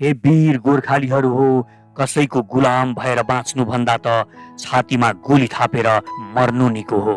हे वीर गोर्खालीहरू हो, कसैको गुलाम भएर बाँच्नुभन्दा त छातीमा गोली थापेर मर्नु निको हो।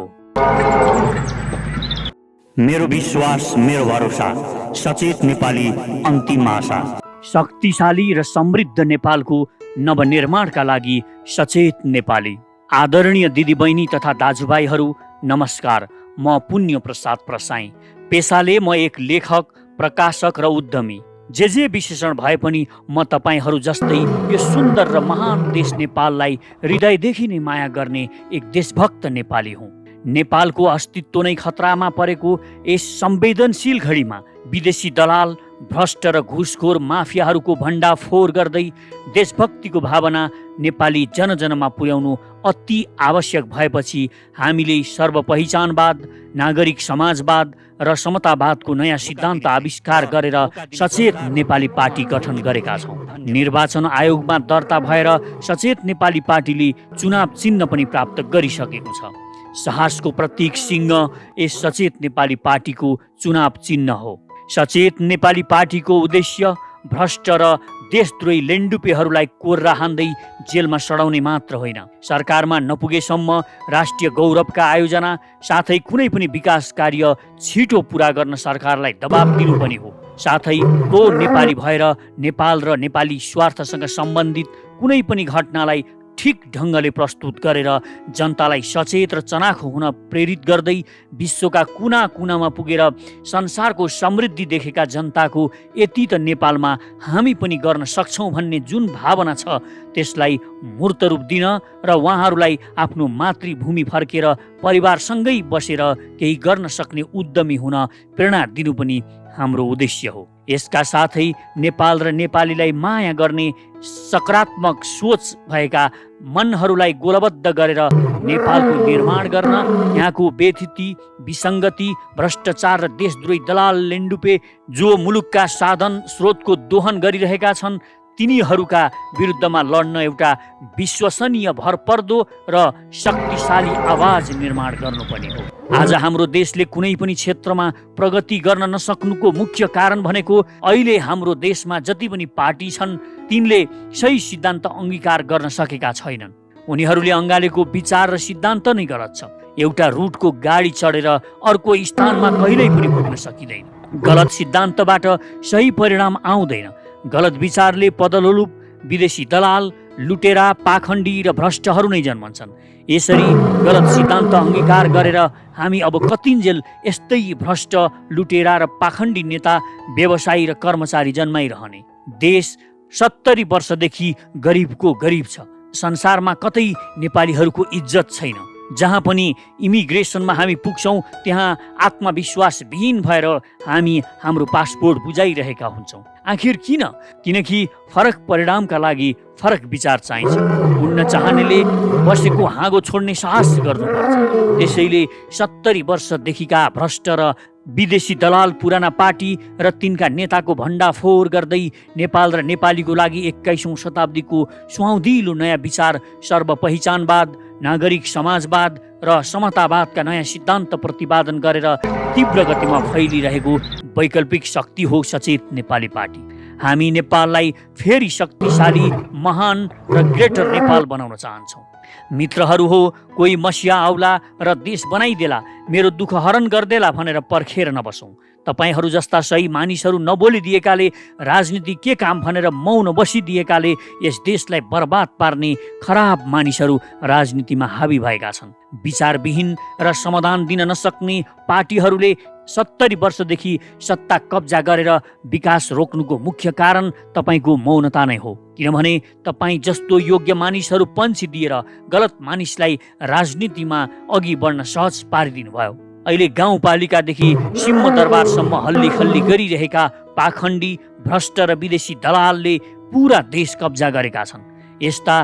मेरो विश्वास, मेरो भरोसा, सचेत नेपाली अन्तिम आशा। शक्तिशाली र समृद्ध नेपालको नवनिर्माणका लागि सचेत नेपाली। आदरणीय दिदीबहिनी तथा दाजुभाइहरू, नमस्कार। म पुण्य प्रसाद प्रसाई। पेसाले म एक लेखक, प्रकाशक र उद्यमी। जे विशेषण भए पनि म तपाईहरू जस्तै यो सुन्दर र महान देश नेपाललाई हृदयदेखि नै माया गर्ने एक देशभक्त नेपाली हुँ। नेपालको अस्तित्व नै खतरामा परेको यस संवेदनशील घडीमा विदेशी दलाल, भ्रष्ट र घुसखोर माफियाहरूको भण्डाफोर गर्दै देशभक्तिको भावना नेपाली जनजनमा पुर्याउनु अति आवश्यक भएपछि हामीले सर्वपहिचानवाद, नागरिक समाजवाद र समतावादको नयाँ सिद्धान्त आविष्कार गरेर सचेत नेपाली पार्टी गठन गरेका छौँ। निर्वाचन आयोगमा दर्ता भएर सचेत नेपाली पार्टीले चुनाव चिन्ह पनि प्राप्त गरिसकेको छ। साहसको प्रतीक सिंह यस सचेत नेपाली पार्टीको चुनाव चिन्ह हो। सचेत नेपाली पार्टीको उद्देश्य भ्रष्ट र देशद्रोही लेन्डुपेहरूलाई कोर्रा हान्दै जेलमा सडाउने मात्र होइन, सरकारमा नपुगेसम्म राष्ट्रिय गौरवका आयोजना साथै कुनै पनि विकास कार्य छिटो पुरा गर्न सरकारलाई दबाब दिनु पनि हो। साथै को नेपाली भएर नेपाल र नेपाली स्वार्थसँग सम्बन्धित कुनै पनि घटनालाई ठिक ढङ्गले प्रस्तुत गरेर जनतालाई सचेत र चनाखो हुन प्रेरित गर्दै विश्वका कुना कुनामा पुगेर संसारको समृद्धि देखेका जनताको यति त नेपालमा हामी पनि गर्न सक्छौँ भन्ने जुन भावना छ त्यसलाई मूर्त रूप दिन र उहाँहरूलाई आफ्नो मातृभूमि फर्केर परिवारसँगै बसेर केही गर्न सक्ने उद्यमी हुन प्रेरणा दिनु पनि हाम्रो उद्देश्य हो। यसका साथै नेपाल र नेपालीलाई माया गर्ने सकारात्मक सोच भएका मनहरूलाई गोलबद्ध गरेर नेपालको निर्माण गर्न यहाँको बेथिति, विसङ्गति, भ्रष्टाचार र देशद्रोही दलाल लेन्डुपे जो मुलुकका साधन स्रोतको दोहन गरिरहेका छन् तिनीहरूका विरुद्धमा लड्न एउटा विश्वसनीय, भरपर्दो र शक्तिशाली आवाज निर्माण गर्नुपर्ने हो। आज हाम्रो देशले कुनै पनि क्षेत्रमा प्रगति गर्न नसक्नुको मुख्य कारण भनेको अहिले हाम्रो देशमा जति पनि पार्टी छन् तिनले सही सिद्धान्त अङ्गीकार गर्न सकेका छैनन्। उनीहरूले अँगालेको विचार र सिद्धान्त नै गलत छ। एउटा रुटको गाडी चढेर अर्को स्थानमा कहिल्यै पनि पुग्न सकिँदैन। गलत सिद्धान्तबाट सही परिणाम आउँदैन। गलत विचारले पदलोलुप, विदेशी दलाल, लुटेरा, पाखण्डी र भ्रष्टहरू नै जन्मन्छन्। यसरी गलत सिद्धान्त अङ्गीकार गरेर हामी अब कतिन्जेल यस्तै भ्रष्ट, लुटेरा र पाखण्डी नेता, व्यवसायी र कर्मचारी जन्माइरहने। देश 70 वर्षदेखि गरिबको गरिब छ। संसारमा कतै नेपालीहरूको इज्जत छैन। जहाँ पनि इमिग्रेसनमा हामी पुग्छौँ त्यहाँ आत्मविश्वास विहीन भएर हामी हाम्रो पासपोर्ट बुझाइरहेका हुन्छौँ। आखिर किन? किनकि फरक परिणामका लागि फरक विचार चाहिन्छ। उड्न चाहनेले बसेको हाँगो छोड्ने साहस गर्नुपर्छ। त्यसैले 70 वर्षदेखिका भ्रष्ट र विदेशी दलाल, पुराना पार्टी र तिनका नेताको भण्डाफोर गर्दै नेपाल र नेपालीको लागि 21औं शताब्दीको सुहाउँदिलो नयाँ विचार सर्वपहिचानवाद, नागरिक समाजवाद र समतावादका नयाँ सिद्धान्त प्रतिपादन गरेर तीव्र गतिमा फैलिरहेको वैकल्पिक शक्ति हो सचेत नेपाली पार्टी। हामी नेपाललाई फेरि शक्तिशाली, महान र ग्रेटर नेपाल बनाउन चाहन्छौँ। मित्रहरू हो, कोही मसिया आउला र देश बनाइदेला, मेरो दुःख हरण गर्देला भनेर पर्खेर नबसौँ। तपाईहरू जस्ता सही मानिसहरू नबोलिदिएकाले, राजनीति के काम भनेर मौन बसिदिएकाले यस देशलाई बर्बाद पार्ने खराब मानिसहरू राजनीतिमा हावी भएका छन्। विचारविहीन र समाधान दिन नसक्ने पार्टीहरूले 70 वर्षदेखि सत्ता कब्जा गरेर विकास रोक्नुको मुख्य कारण तपाईँको मौनता नै हो। किनभने तपाईँ जस्तो योग्य मानिसहरू पन्छिदिएर गलत मानिसलाई राजनीतिमा अघि बढ्न सहज पारिदिनु भयो। अहिले गाउँपालिकादेखि सिंहदरबारसम्म हल्ली खल्ली गरिरहेका पाखण्डी, भ्रष्ट र विदेशी दलालले पुरा देश कब्जा गरेका छन्। यस्ता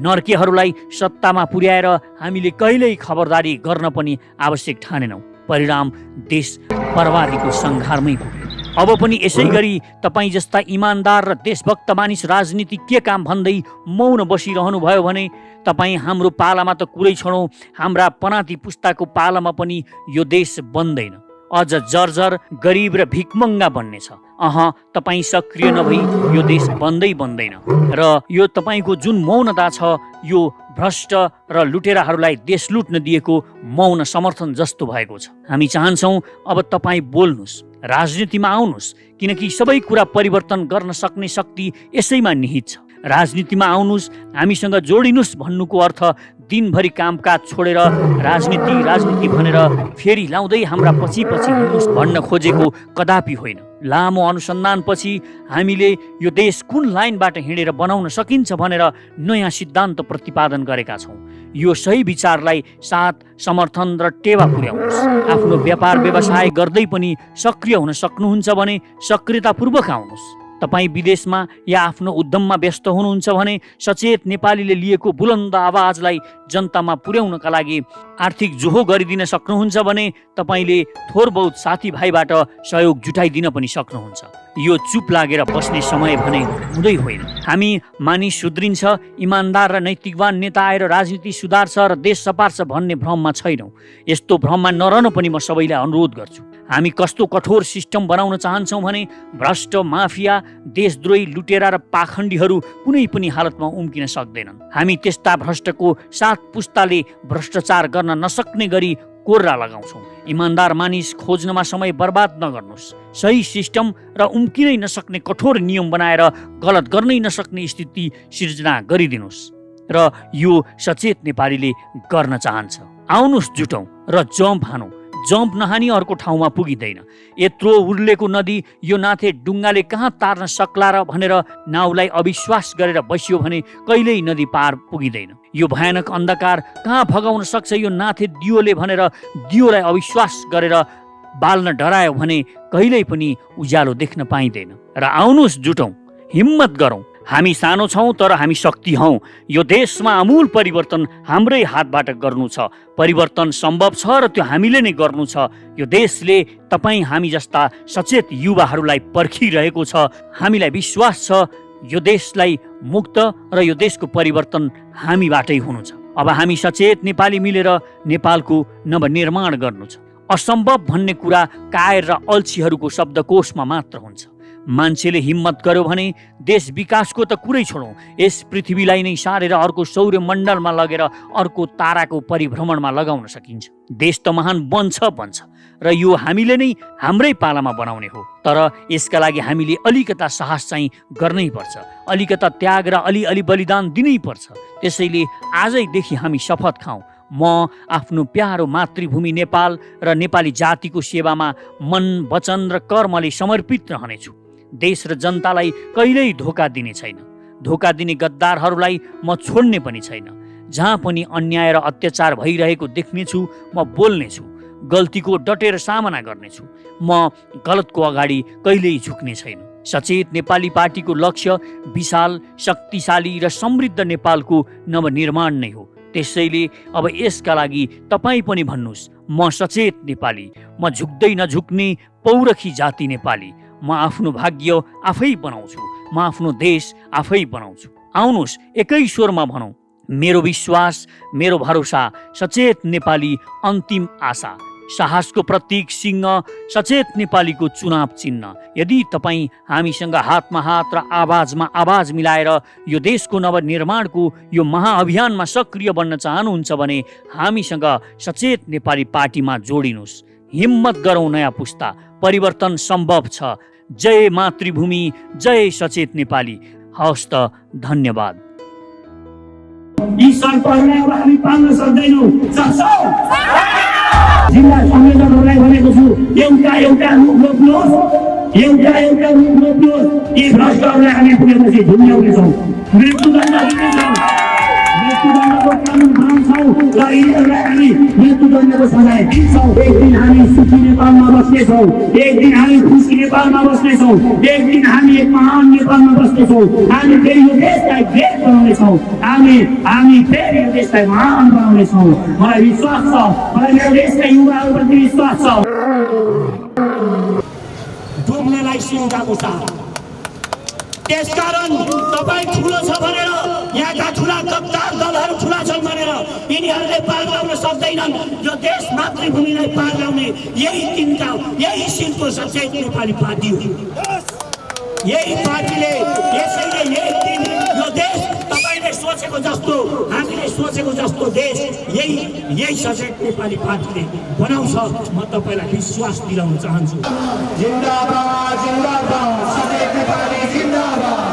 नर्केहरूलाई सत्तामा पुर्याएर हामीले कहिल्यै खबरदारी गर्न पनि आवश्यक ठानेनौँ। परिणाम देश बर्बादीको सङ्घारमै पुग्यो। अब पनि यसै गरी तपाईँ जस्ता इमान्दार र देशभक्त मानिस राजनीति के काम भन्दै मौन बसिरहनु भयो भने तपाईँ हाम्रो पालामा त कुरै छोडौँ, हाम्रा पनाती पुस्ताको पालामा पनि यो देश बन्दैन। अझ जर्जर गरिब र भिकमङ्गा बन्नेछ। तपाईँ सक्रिय नभई यो देश बन्दैन र यो तपाईँको जुन मौनता छ यो भ्रष्ट र लुटेराहरूलाई देश लुट्न दिएको मौन समर्थन जस्तो भएको छ। हामी चाहन्छौँ अब तपाईँ बोल्नुहोस्, राजनीतिमा आउनुहोस्, किनकि सबै कुरा परिवर्तन गर्न सक्ने शक्ति यसैमा निहित छ। राजनीतिमा आउनुहोस्, हामीसँग जोडिनुहोस् भन्नुको अर्थ दिनभरि कामकाज छोडेर राजनीति भनेर फेरि लाउँदै हाम्रा पछि हिँड्नुहोस् भन्न खोजेको कदापि होइन। लामो अनुसन्धानपछि हामीले यो देश कुन लाइनबाट हिँडेर बनाउन सकिन्छ भनेर नयाँ सिद्धान्त प्रतिपादन गरेका छौँ। यो सही विचारलाई साथ समर्थन र टेवा पुर्याउनुहोस्। आफ्नो व्यापार व्यवसाय गर्दै पनि सक्रिय हुन सक्नुहुन्छ भने सक्रियतापूर्वक आउनुहोस्। तपाईँ विदेशमा या आफ्नो उद्यममा व्यस्त हुनुहुन्छ भने सचेत नेपालीले लिएको बुलन्द आवाजलाई जनतामा पुर्याउनका लागि आर्थिक जोहो गरिदिन सक्नुहुन्छ भने तपाईँले थोर बहुत साथीभाइबाट सहयोग जुटाइदिन पनि सक्नुहुन्छ। यो चुप लागेर बस्ने समय भने हुँदै होइन। हामी मानिस सुध्रिन्छ, इमान्दार र नैतिकवान नेता आएर राजनीति सुधार्छ र देश सपार्छ भन्ने भ्रममा छैनौँ। यस्तो भ्रममा नरहन पनि म सबैलाई अनुरोध गर्छु। हामी कस्तो कठोर सिस्टम बनाउन चाहन्छौँ भने भ्रष्ट, माफिया, देशद्रोही, लुटेरा र पाखण्डीहरू कुनै पनि हालतमा उम्किन सक्दैनन्। हामी त्यस्ता भ्रष्टको 7 पुस्ताले भ्रष्टाचार गर्न नसक्ने गरी कोर्रा लगाउँछौँ। इमान्दार मानिस खोज्नमा समय बर्बाद नगर्नुहोस्। सही सिस्टम र उम्किनै नसक्ने कठोर नियम बनाएर गलत गर्नै नसक्ने स्थिति सिर्जना गरिदिनुहोस् र यो सचेत नेपालीले गर्न चाहन्छ। आउनुहोस्, जुटौँ र जम्प हानौँ। जम्प नहानी अर्को ठाउँमा पुगिँदैन। यत्रो उर्लेको नदी यो नाथे डुङ्गाले कहाँ तार्न सक्ला र भनेर नाउलाई अविश्वास गरेर बस्यो भने कहिल्यै नदी पार पुगिँदैन। यो भयानक अन्धकार कहाँ भगाउन सक्छ यो नाथे दियोले भनेर दियोलाई अविश्वास गरेर बाल्न डरायो भने कहिल्यै पनि उज्यालो देख्न पाइँदैन। र आउनुहोस्, जुटौँ, हिम्मत गरौँ। हामी सानो छौँ तर हामी शक्ति हौँ। यो देशमा आमूल परिवर्तन हाम्रै हातबाट गर्नु छ। परिवर्तन सम्भव छ र त्यो हामीले नै गर्नु छ। यो देशले तपाईँ हामी जस्ता सचेत युवाहरूलाई पर्खिरहेको छ। हामीलाई विश्वास छ यो देशलाई मुक्त र यो देशको परिवर्तन हामीबाटै हुनु छ। अब हामी सचेत नेपाली मिलेर नेपालको नवनिर्माण गर्नु छ। असम्भव भन्ने कुरा कायर र अल्छीहरूको शब्दकोशमा मात्र हुन्छ। मान्छेले हिम्मत गर्यो भने देश विकासको त कुरै छोडौँ, यस पृथ्वीलाई नै सारेर अर्को सौर्यमण्डलमा लगेर अर्को ताराको परिभ्रमणमा लगाउन सकिन्छ। देश त महान बन्छ र यो हामीले नै हाम्रै पालामा बनाउने हो। तर यसका लागि हामीले अलिकता साहस चाहिँ गर्नै पर्छ, अलिकता त्याग र अलि बलिदान दिनै पर्छ। त्यसैले आजैदेखि हामी शपथ खाउँ, म आफ्नो प्यारो मातृभूमि नेपाल र नेपाली जातिको सेवामा मन, वचन र कर्मले समर्पित रहनेछु। देश र जनतालाई कहिल्यै धोका दिने छैन। धोका दिने गद्दारहरूलाई म छोड्ने पनि छैन। जहाँ पनि अन्याय र अत्याचार भइरहेको देख्नेछु म बोल्नेछु, गल्तीको डटेर सामना गर्नेछु। म गलतको अगाडि कहिल्यै झुक्ने छैन। सचेत नेपाली पार्टीको लक्ष्य विशाल, शक्तिशाली र समृद्ध नेपालको नवनिर्माण नै हो। त्यसैले अब यसका लागि तपाईँ पनि भन्नुहोस्, म सचेत नेपाली, म झुक्दै नझुक्ने पौरखी जाति नेपाली। म आफ्नो भाग्य आफै बनाउँछु, म आफ्नो देश आफै बनाउँछु। आउनुहोस्, एकै स्वरमा भनौँ, मेरो विश्वास, मेरो भरोसा, सचेत नेपाली अन्तिम आशा। साहसको प्रतीक सिंह, सचेत नेपालीको चुनाव चिन्ह। यदि तपाईँ हामीसँग हातमा हात र आवाजमा आवाज मिलाएर यो देशको नवनिर्माणको यो महाअभियानमा सक्रिय बन्न चाहनुहुन्छ भने हामीसँग सचेत नेपाली पार्टीमा जोडिनुहोस्। हिम्मत गरौँ, नयाँ पुस्ता, परिवर्तन सम्भव छ। जय मातृभूमि, जय सचेत नेपाली। हवस् त, धन्यवाद। यी सर्पहरूलाई अब हामी पाल्न सक्दैनौँ। जिल्ला संयोजकहरूलाई भनेको छु, एउटा रुख रोप्नुहोस्, एउटा रुख रोप्नुहोस्। यी भ्रष्टहरूलाई हामी पुगेपछि झुन्ड्याउनेछौँ, मृत्युदण्ड दिनेछौँ। मृत्युदण्डको कानुन बनाउँछौँ र यिनीहरूलाई हामी मृत्युदण्डको सजाय दिन्छौँ। एक दिन हामी सुखी नेपालमा बस्नेछौँ, एक दिन हामी खुसी नेपालमा बस्नेछौँ, एक दिन हामी एक महान नेपालमा बस्नेछौँ। हामी फेरि यो देशलाई देश बनाउनेछौँ, हामी फेरि यो देशलाई महान बनाउनेछौँ। मलाई विश्वास छ, मलाई मेरो देशका युवाहरूप्रति विश्वास छ। डुब्नेलाई सिउँदाको साथ त्यसकारण तपाईँ ठुलो छ भनेर यहाँका ठुला गद्दार दलहरू ठुला छन् भनेर यिनीहरूले पार ल्याउन सक्दैनन्। यो देश मातृभूमिलाई पार ल्याउने यही सिलको सचेत नेपाली पार्टी हो। यही पार्टीले यसैले एक दिन यो देश तपाईँले सोचेको जस्तो हामीले सोचेको जस्तो देश यही सचेत नेपाली पार्टीले बनाउँछ। म तपाईँलाई विश्वास दिलाउन चाहन्छु। जिन्दाबाद जिन्दाबाद सचेत नेपाली जिन्दाबाद।